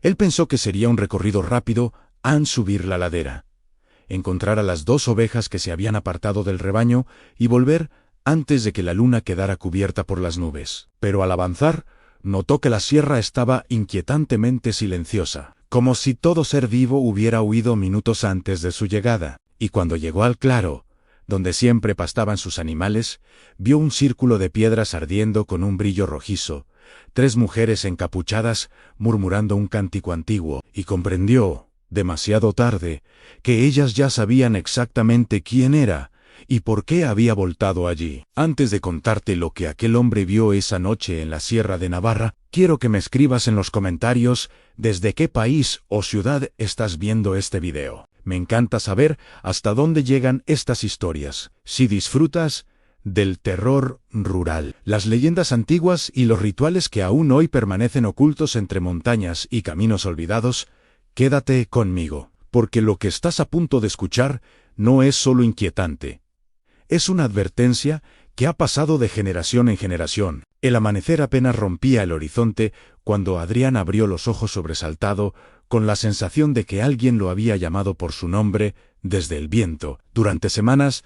Él pensó que sería un recorrido rápido al subir la ladera, encontrar a las 2 ovejas que se habían apartado del rebaño y volver antes de que la luna quedara cubierta por las nubes. Pero al avanzar, notó que la sierra estaba inquietantemente silenciosa, como si todo ser vivo hubiera huido minutos antes de su llegada. Y cuando llegó al claro, donde siempre pastaban sus animales, vio un círculo de piedras ardiendo con un brillo rojizo, 3 mujeres encapuchadas murmurando un cántico antiguo, y comprendió, demasiado tarde, que ellas ya sabían exactamente quién era y por qué había voltado allí. Antes de contarte lo que aquel hombre vio esa noche en la Sierra de Navarra, quiero que me escribas en los comentarios desde qué país o ciudad estás viendo este video. Me encanta saber hasta dónde llegan estas historias. Si disfrutas del terror rural, las leyendas antiguas y los rituales que aún hoy permanecen ocultos entre montañas y caminos olvidados, quédate conmigo, porque lo que estás a punto de escuchar no es solo inquietante. Es una advertencia que ha pasado de generación en generación. El amanecer apenas rompía el horizonte cuando Adrián abrió los ojos sobresaltado, con la sensación de que alguien lo había llamado por su nombre desde el viento. Durante semanas,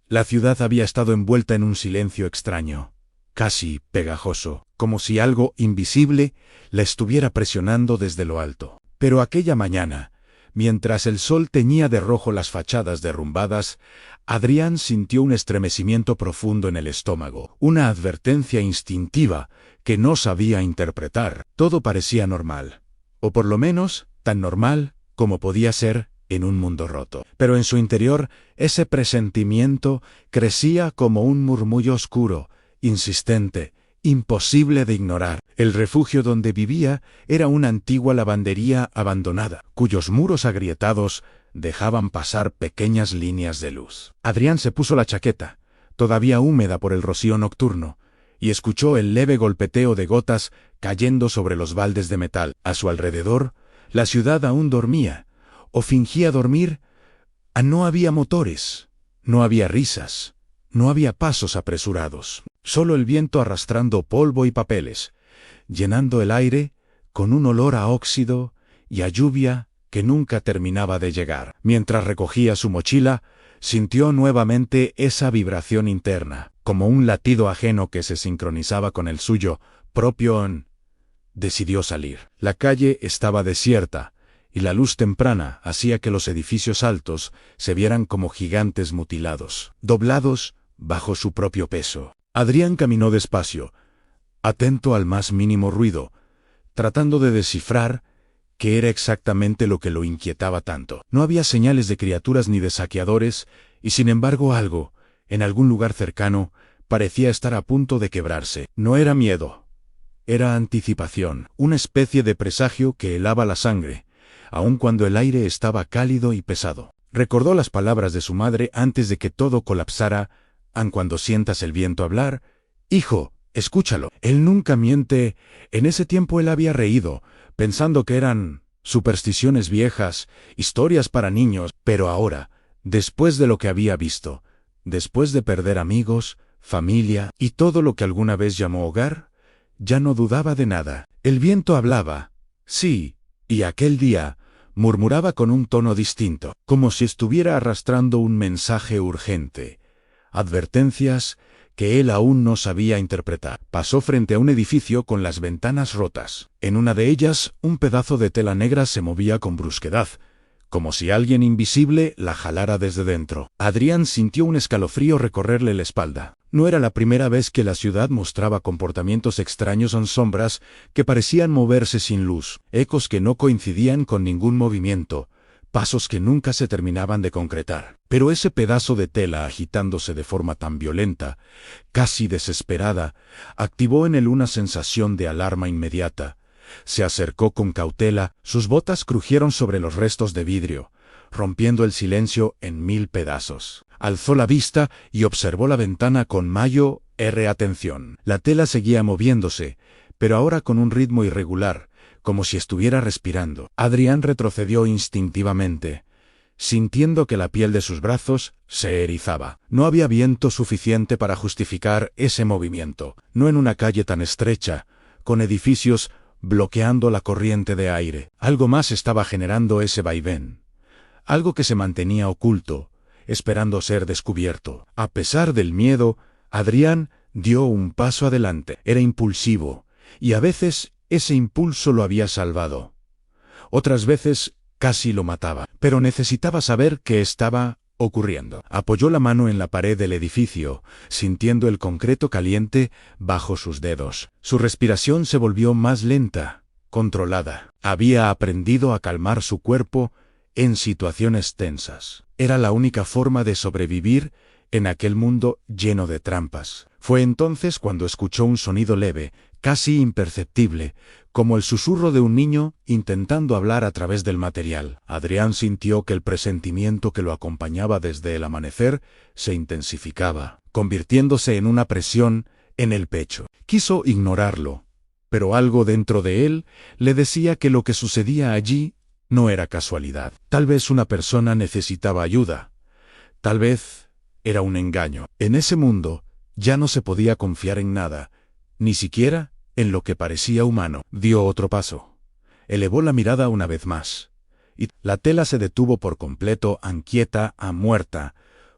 la ciudad había estado envuelta en un silencio extraño, casi pegajoso, como si algo invisible la estuviera presionando desde lo alto. Pero aquella mañana, mientras el sol teñía de rojo las fachadas derrumbadas, Adrián sintió un estremecimiento profundo en el estómago, una advertencia instintiva que no sabía interpretar. Todo parecía normal, o por lo menos tan normal como podía ser en un mundo roto. Pero en su interior, ese presentimiento crecía como un murmullo oscuro, insistente, imposible de ignorar. El refugio donde vivía era una antigua lavandería abandonada, cuyos muros agrietados dejaban pasar pequeñas líneas de luz. Adrián se puso la chaqueta, todavía húmeda por el rocío nocturno, y escuchó el leve golpeteo de gotas cayendo sobre los baldes de metal. A su alrededor, la ciudad aún dormía, o fingía dormir. No había motores, no había risas, no había pasos apresurados, solo el viento arrastrando polvo y papeles, llenando el aire con un olor a óxido y a lluvia que nunca terminaba de llegar. Mientras recogía su mochila, sintió nuevamente esa vibración interna, como un latido ajeno que se sincronizaba con el suyo propio. Decidió salir. La calle estaba desierta, y la luz temprana hacía que los edificios altos se vieran como gigantes mutilados, doblados bajo su propio peso. Adrián caminó despacio, atento al más mínimo ruido, tratando de descifrar qué era exactamente lo que lo inquietaba tanto. No había señales de criaturas ni de saqueadores, y sin embargo algo, en algún lugar cercano, parecía estar a punto de quebrarse. No era miedo, era anticipación, una especie de presagio que helaba la sangre, aun cuando el aire estaba cálido y pesado. Recordó las palabras de su madre antes de que todo colapsara: cuando sientas el viento hablar, hijo, escúchalo. Él nunca miente. En ese tiempo él había reído, pensando que eran supersticiones viejas, historias para niños, pero ahora, después de lo que había visto, después de perder amigos, familia y todo lo que alguna vez llamó hogar, ya no dudaba de nada. El viento hablaba, sí, y aquel día murmuraba con un tono distinto, como si estuviera arrastrando un mensaje urgente, advertencias que él aún no sabía interpretar. Pasó frente a un edificio con las ventanas rotas. En una de ellas, un pedazo de tela negra se movía con brusquedad, como si alguien invisible la jalara desde dentro. Adrián sintió un escalofrío recorrerle la espalda. No era la primera vez que la ciudad mostraba comportamientos extraños en sombras que parecían moverse sin luz, ecos que no coincidían con ningún movimiento, pasos que nunca se terminaban de concretar. Pero ese pedazo de tela agitándose de forma tan violenta, casi desesperada, activó en él una sensación de alarma inmediata. Se acercó con cautela, sus botas crujieron sobre los restos de vidrio, rompiendo el silencio en 1000 pedazos. Alzó la vista y observó la ventana con mayor atención. La tela seguía moviéndose, pero ahora con un ritmo irregular, como si estuviera respirando. Adrián retrocedió instintivamente, sintiendo que la piel de sus brazos se erizaba. No había viento suficiente para justificar ese movimiento, no en una calle tan estrecha, con edificios bloqueando la corriente de aire. Algo más estaba generando ese vaivén. Algo que se mantenía oculto, esperando ser descubierto. A pesar del miedo, Adrián dio un paso adelante. Era impulsivo, y a veces ese impulso lo había salvado. Otras veces casi lo mataba, pero necesitaba saber qué estaba ocurriendo. Apoyó la mano en la pared del edificio, sintiendo el concreto caliente bajo sus dedos. Su respiración se volvió más lenta, controlada. Había aprendido a calmar su cuerpo en situaciones tensas. Era la única forma de sobrevivir en aquel mundo lleno de trampas. Fue entonces cuando escuchó un sonido leve, casi imperceptible, como el susurro de un niño intentando hablar a través del material. Adrián sintió que el presentimiento que lo acompañaba desde el amanecer se intensificaba, convirtiéndose en una presión en el pecho. Quiso ignorarlo, pero algo dentro de él le decía que lo que sucedía allí no era casualidad. Tal vez una persona necesitaba ayuda. Tal vez era un engaño. En ese mundo ya no se podía confiar en nada, ni siquiera en lo que parecía humano. Dio otro paso. Elevó la mirada una vez más. Y la tela se detuvo por completo, inquieta, muerta,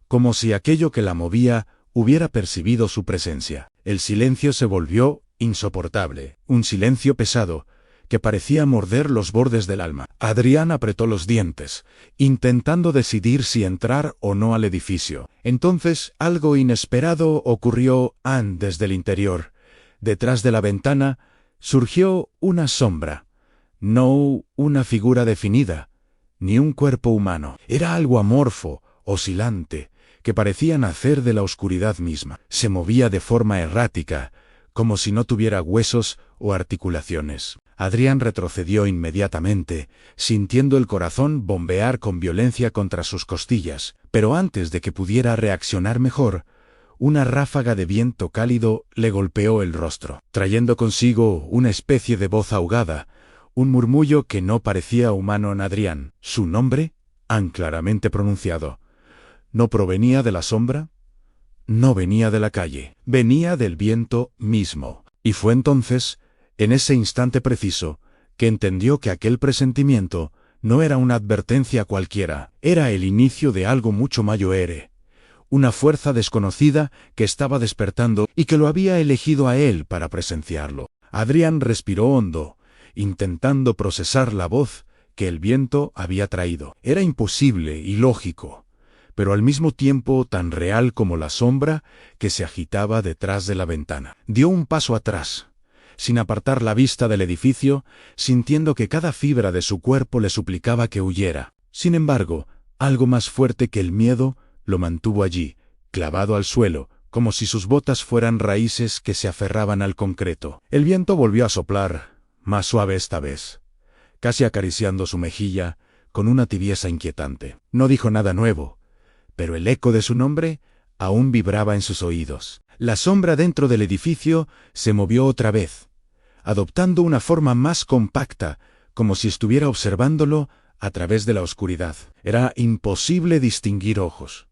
como si aquello que la movía hubiera percibido su presencia. El silencio se volvió insoportable. Un silencio pesado, que parecía morder los bordes del alma. Adrián apretó los dientes, intentando decidir si entrar o no al edificio. Entonces, algo inesperado ocurrió desde el interior. Detrás de la ventana surgió una sombra. No una figura definida, ni un cuerpo humano. Era algo amorfo, oscilante, que parecía nacer de la oscuridad misma. Se movía de forma errática, como si no tuviera huesos o articulaciones. Adrián retrocedió inmediatamente, sintiendo el corazón bombear con violencia contra sus costillas, pero antes de que pudiera reaccionar mejor, una ráfaga de viento cálido le golpeó el rostro, trayendo consigo una especie de voz ahogada, un murmullo que no parecía humano en Adrián. Su nombre, claramente pronunciado, no provenía de la sombra, no venía de la calle, venía del viento mismo. Y fue entonces, en ese instante preciso, que entendió que aquel presentimiento no era una advertencia cualquiera, era el inicio de algo mucho mayor, una fuerza desconocida que estaba despertando y que lo había elegido a él para presenciarlo. Adrián respiró hondo, intentando procesar la voz que el viento había traído. Era imposible y lógico, pero al mismo tiempo tan real como la sombra que se agitaba detrás de la ventana. Dio un paso atrás, sin apartar la vista del edificio, sintiendo que cada fibra de su cuerpo le suplicaba que huyera. Sin embargo, algo más fuerte que el miedo lo mantuvo allí, clavado al suelo, como si sus botas fueran raíces que se aferraban al concreto. El viento volvió a soplar, más suave esta vez, casi acariciando su mejilla, con una tibieza inquietante. No dijo nada nuevo, pero el eco de su nombre aún vibraba en sus oídos. La sombra dentro del edificio se movió otra vez, adoptando una forma más compacta, como si estuviera observándolo a través de la oscuridad. Era imposible distinguir ojos.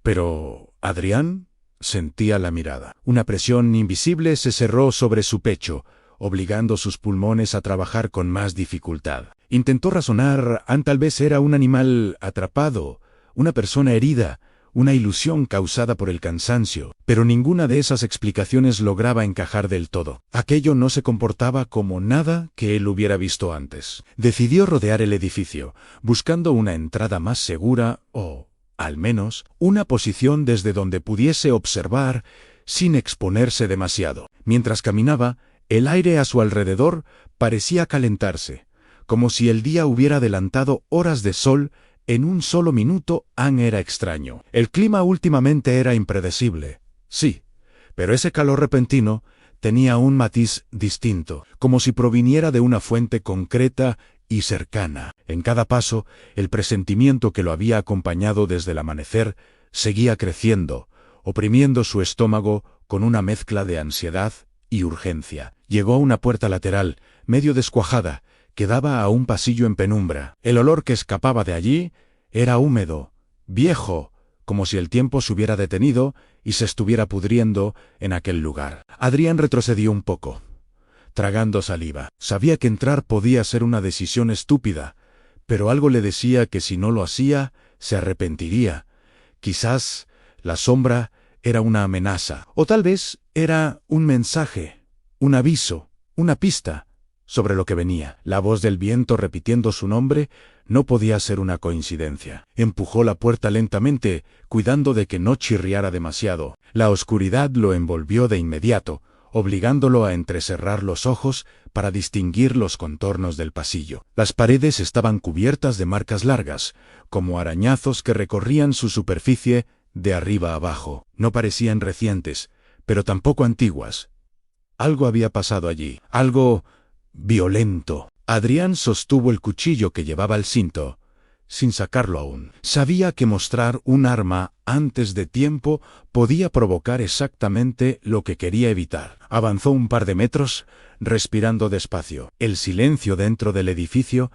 Pero Adrián sentía la mirada. Una presión invisible se cerró sobre su pecho, obligando sus pulmones a trabajar con más dificultad. Intentó razonar, tal vez era un animal atrapado, una persona herida, una ilusión causada por el cansancio, pero ninguna de esas explicaciones lograba encajar del todo. Aquello no se comportaba como nada que él hubiera visto antes. Decidió rodear el edificio, buscando una entrada más segura o, al menos, una posición desde donde pudiese observar sin exponerse demasiado. Mientras caminaba, el aire a su alrededor parecía calentarse, como si el día hubiera adelantado horas de sol. En un solo minuto, era extraño. El clima últimamente era impredecible, sí, pero ese calor repentino tenía un matiz distinto, como si proviniera de una fuente concreta y cercana. En cada paso, el presentimiento que lo había acompañado desde el amanecer seguía creciendo, oprimiendo su estómago con una mezcla de ansiedad y urgencia. Llegó a una puerta lateral, medio descuajada, que daba a un pasillo en penumbra. El olor que escapaba de allí era húmedo, viejo, como si el tiempo se hubiera detenido y se estuviera pudriendo en aquel lugar. Adrián retrocedió un poco, tragando saliva. Sabía que entrar podía ser una decisión estúpida, pero algo le decía que si no lo hacía, se arrepentiría. Quizás la sombra era una amenaza, o tal vez era un mensaje, un aviso, una pista sobre lo que venía. La voz del viento repitiendo su nombre no podía ser una coincidencia. Empujó la puerta lentamente, cuidando de que no chirriara demasiado. La oscuridad lo envolvió de inmediato, obligándolo a entrecerrar los ojos para distinguir los contornos del pasillo. Las paredes estaban cubiertas de marcas largas, como arañazos que recorrían su superficie de arriba a abajo. No parecían recientes, pero tampoco antiguas. Algo había pasado allí, algo violento. Adrián sostuvo el cuchillo que llevaba al cinto, sin sacarlo aún. Sabía que mostrar un arma antes de tiempo podía provocar exactamente lo que quería evitar. Avanzó un par de metros, respirando despacio. El silencio dentro del edificio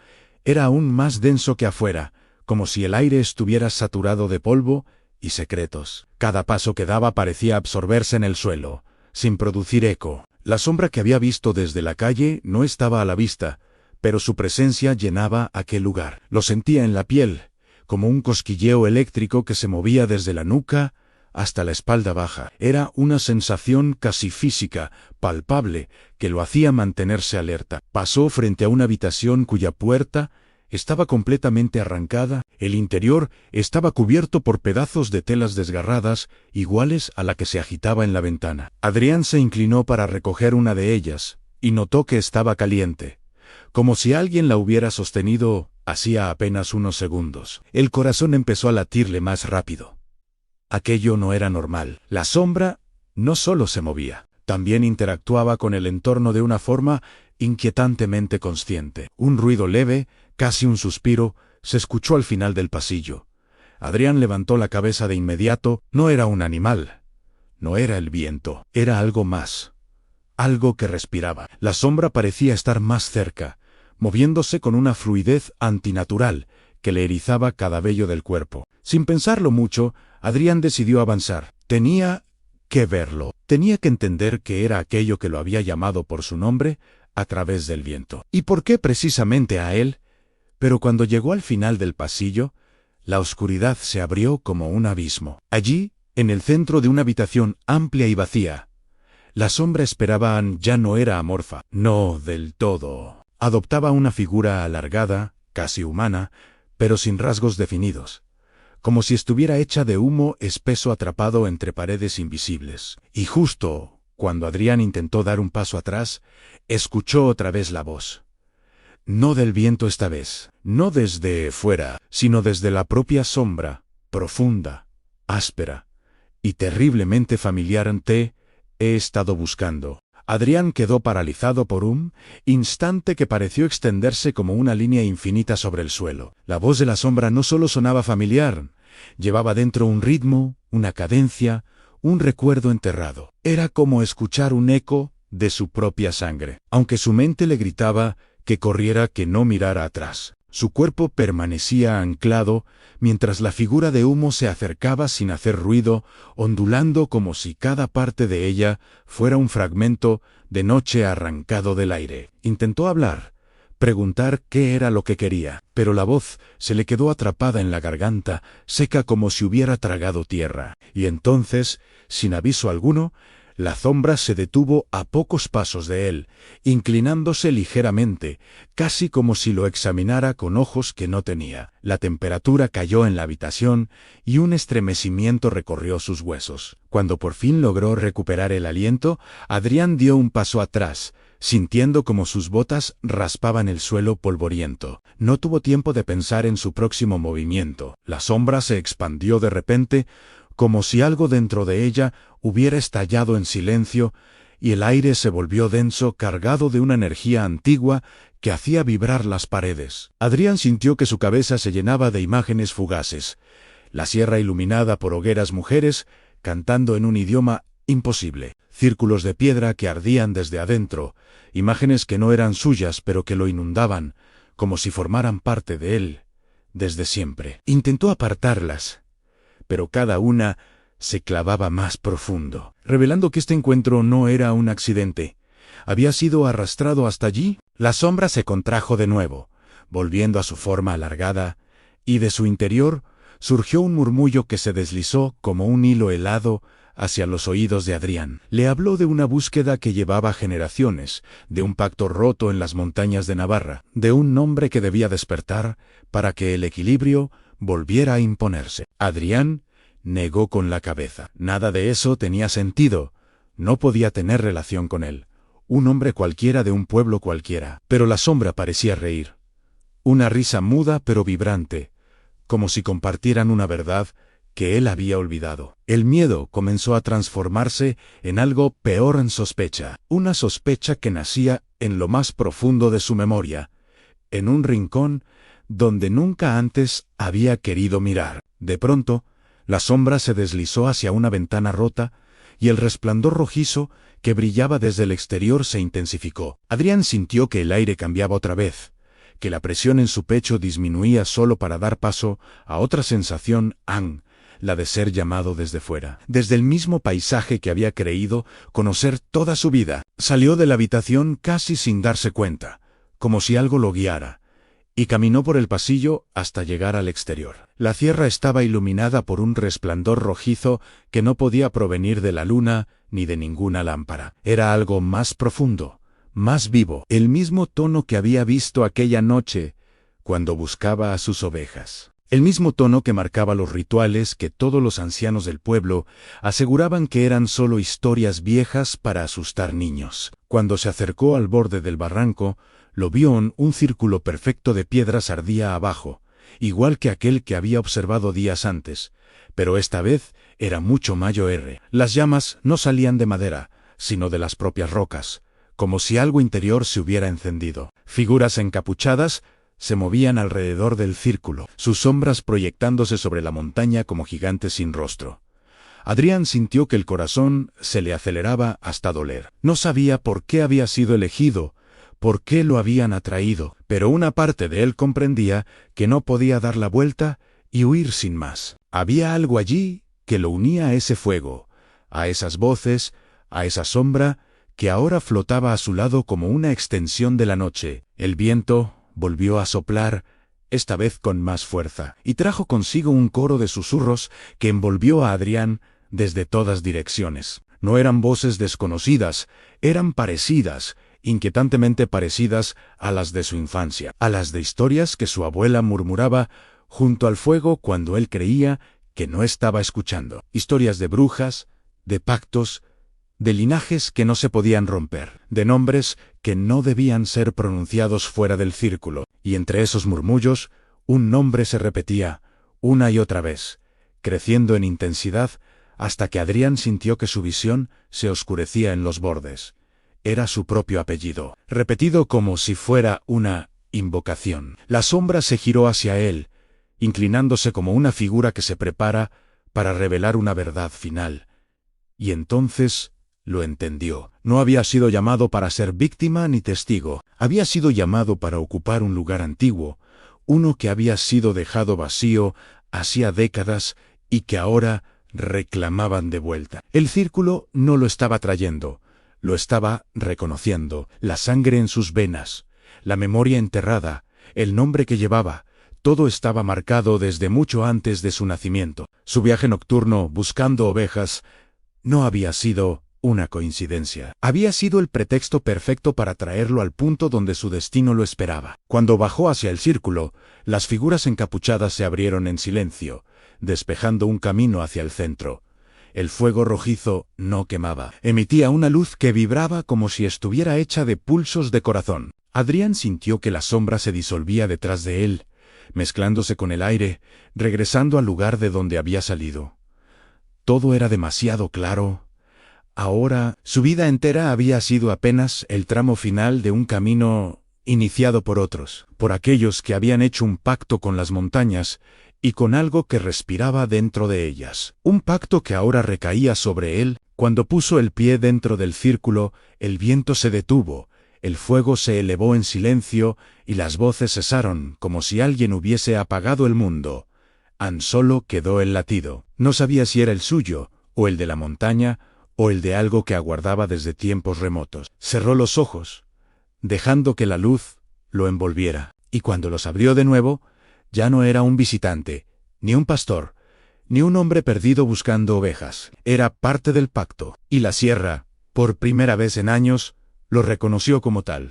era aún más denso que afuera, como si el aire estuviera saturado de polvo y secretos. Cada paso que daba parecía absorberse en el suelo, sin producir eco. La sombra que había visto desde la calle no estaba a la vista, pero su presencia llenaba aquel lugar. Lo sentía en la piel, como un cosquilleo eléctrico que se movía desde la nuca hasta la espalda baja. Era una sensación casi física, palpable, que lo hacía mantenerse alerta. Pasó frente a una habitación cuya puerta estaba completamente arrancada. El interior estaba cubierto por pedazos de telas desgarradas, iguales a la que se agitaba en la ventana. Adrián se inclinó para recoger una de ellas, y notó que estaba caliente, como si alguien la hubiera sostenido hacía apenas unos segundos. El corazón empezó a latirle más rápido. Aquello no era normal. La sombra no solo se movía, también interactuaba con el entorno de una forma inquietantemente consciente. Un ruido leve, casi un suspiro, se escuchó al final del pasillo. Adrián levantó la cabeza de inmediato. No era un animal, no era el viento, era algo más, algo que respiraba. La sombra parecía estar más cerca, moviéndose con una fluidez antinatural que le erizaba cada vello del cuerpo. Sin pensarlo mucho, Adrián decidió avanzar. Tenía que verlo, tenía que entender qué era aquello que lo había llamado por su nombre a través del viento. ¿Y por qué precisamente a él? Pero cuando llegó al final del pasillo, la oscuridad se abrió como un abismo. Allí, en el centro de una habitación amplia y vacía, la sombra esperaba. Ya no era amorfa, no del todo. Adoptaba una figura alargada, casi humana, pero sin rasgos definidos, como si estuviera hecha de humo espeso atrapado entre paredes invisibles. Y justo cuando Adrián intentó dar un paso atrás, escuchó otra vez la voz. No del viento esta vez, no desde fuera, sino desde la propia sombra, profunda, áspera y terriblemente familiar. Te he estado buscando. Adrián quedó paralizado por un instante que pareció extenderse como una línea infinita sobre el suelo. La voz de la sombra no solo sonaba familiar, llevaba dentro un ritmo, una cadencia, un recuerdo enterrado. Era como escuchar un eco de su propia sangre. Aunque su mente le gritaba que corriera, que no mirara atrás, su cuerpo permanecía anclado mientras la figura de humo se acercaba sin hacer ruido, ondulando como si cada parte de ella fuera un fragmento de noche arrancado del aire. Intentó hablar, preguntar qué era lo que quería, pero la voz se le quedó atrapada en la garganta, seca como si hubiera tragado tierra. Y entonces, sin aviso alguno, la sombra se detuvo a pocos pasos de él, inclinándose ligeramente, casi como si lo examinara con ojos que no tenía. La temperatura cayó en la habitación y un estremecimiento recorrió sus huesos. Cuando por fin logró recuperar el aliento, Adrián dio un paso atrás, sintiendo como sus botas raspaban el suelo polvoriento. No tuvo tiempo de pensar en su próximo movimiento. La sombra se expandió de repente, como si algo dentro de ella hubiera estallado en silencio, y el aire se volvió denso, cargado de una energía antigua que hacía vibrar las paredes. Adrián sintió que su cabeza se llenaba de imágenes fugaces. La sierra iluminada por hogueras, mujeres cantando en un idioma imposible, círculos de piedra que ardían desde adentro, imágenes que no eran suyas pero que lo inundaban, como si formaran parte de él, desde siempre. Intentó apartarlas, pero cada una se clavaba más profundo, revelando que este encuentro no era un accidente. ¿Había sido arrastrado hasta allí? La sombra se contrajo de nuevo, volviendo a su forma alargada, y de su interior surgió un murmullo que se deslizó como un hilo helado hacia los oídos de Adrián. Le habló de una búsqueda que llevaba generaciones, de un pacto roto en las montañas de Navarra, de un nombre que debía despertar para que el equilibrio volviera a imponerse. Adrián negó con la cabeza. Nada de eso tenía sentido. No podía tener relación con él. Un hombre cualquiera de un pueblo cualquiera. Pero la sombra parecía reír. Una risa muda pero vibrante, como si compartieran una verdad que él había olvidado. El miedo comenzó a transformarse en algo peor en sospecha. Una sospecha que nacía en lo más profundo de su memoria, en un rincón donde nunca antes había querido mirar. De pronto, la sombra se deslizó hacia una ventana rota y el resplandor rojizo que brillaba desde el exterior se intensificó. Adrián sintió que el aire cambiaba otra vez, que la presión en su pecho disminuía solo para dar paso a otra sensación, la de ser llamado desde fuera. Desde el mismo paisaje que había creído conocer toda su vida, salió de la habitación casi sin darse cuenta, como si algo lo guiara, y caminó por el pasillo hasta llegar al exterior. La tierra estaba iluminada por un resplandor rojizo que no podía provenir de la luna ni de ninguna lámpara. Era algo más profundo, más vivo, el mismo tono que había visto aquella noche cuando buscaba a sus ovejas. El mismo tono que marcaba los rituales que todos los ancianos del pueblo aseguraban que eran solo historias viejas para asustar niños. Cuando se acercó al borde del barranco, lo vio en un círculo perfecto de piedras ardía abajo, igual que aquel que había observado días antes, pero esta vez era mucho mayor. Las llamas no salían de madera, sino de las propias rocas, como si algo interior se hubiera encendido. Figuras encapuchadas se movían alrededor del círculo, sus sombras proyectándose sobre la montaña como gigantes sin rostro. Adrián sintió que el corazón se le aceleraba hasta doler. No sabía por qué había sido elegido, por qué lo habían atraído, pero una parte de él comprendía que no podía dar la vuelta y huir sin más. Había algo allí que lo unía a ese fuego, a esas voces, a esa sombra que ahora flotaba a su lado como una extensión de la noche. El viento volvió a soplar, esta vez con más fuerza, y trajo consigo un coro de susurros que envolvió a Adrián desde todas direcciones. No eran voces desconocidas, eran parecidas, inquietantemente parecidas a las de su infancia, a las de historias que su abuela murmuraba junto al fuego cuando él creía que no estaba escuchando. Historias de brujas, de pactos, de linajes que no se podían romper, de nombres que no debían ser pronunciados fuera del círculo, y entre esos murmullos, un nombre se repetía una y otra vez, creciendo en intensidad hasta que Adrián sintió que su visión se oscurecía en los bordes. Era su propio apellido, repetido como si fuera una invocación. La sombra se giró hacia él, inclinándose como una figura que se prepara para revelar una verdad final. Y entonces lo entendió. No había sido llamado para ser víctima ni testigo. Había sido llamado para ocupar un lugar antiguo, uno que había sido dejado vacío hacía décadas y que ahora reclamaban de vuelta. El círculo no lo estaba trayendo, lo estaba reconociendo. La sangre en sus venas, la memoria enterrada, el nombre que llevaba, todo estaba marcado desde mucho antes de su nacimiento. Su viaje nocturno buscando ovejas no había sido una coincidencia. Había sido el pretexto perfecto para traerlo al punto donde su destino lo esperaba. Cuando bajó hacia el círculo, las figuras encapuchadas se abrieron en silencio, despejando un camino hacia el centro. El fuego rojizo no quemaba. Emitía una luz que vibraba como si estuviera hecha de pulsos de corazón. Adrián sintió que la sombra se disolvía detrás de él, mezclándose con el aire, regresando al lugar de donde había salido. Todo era demasiado claro. Ahora, su vida entera había sido apenas el tramo final de un camino iniciado por otros, por aquellos que habían hecho un pacto con las montañas y con algo que respiraba dentro de ellas. Un pacto que ahora recaía sobre él. Cuando puso el pie dentro del círculo, el viento se detuvo, el fuego se elevó en silencio y las voces cesaron como si alguien hubiese apagado el mundo. Solo quedó el latido. No sabía si era el suyo, o el de la montaña, o el de algo que aguardaba desde tiempos remotos. Cerró los ojos, dejando que la luz lo envolviera, y cuando los abrió de nuevo, ya no era un visitante, ni un pastor, ni un hombre perdido buscando ovejas. Era parte del pacto, y la sierra, por primera vez en años, lo reconoció como tal.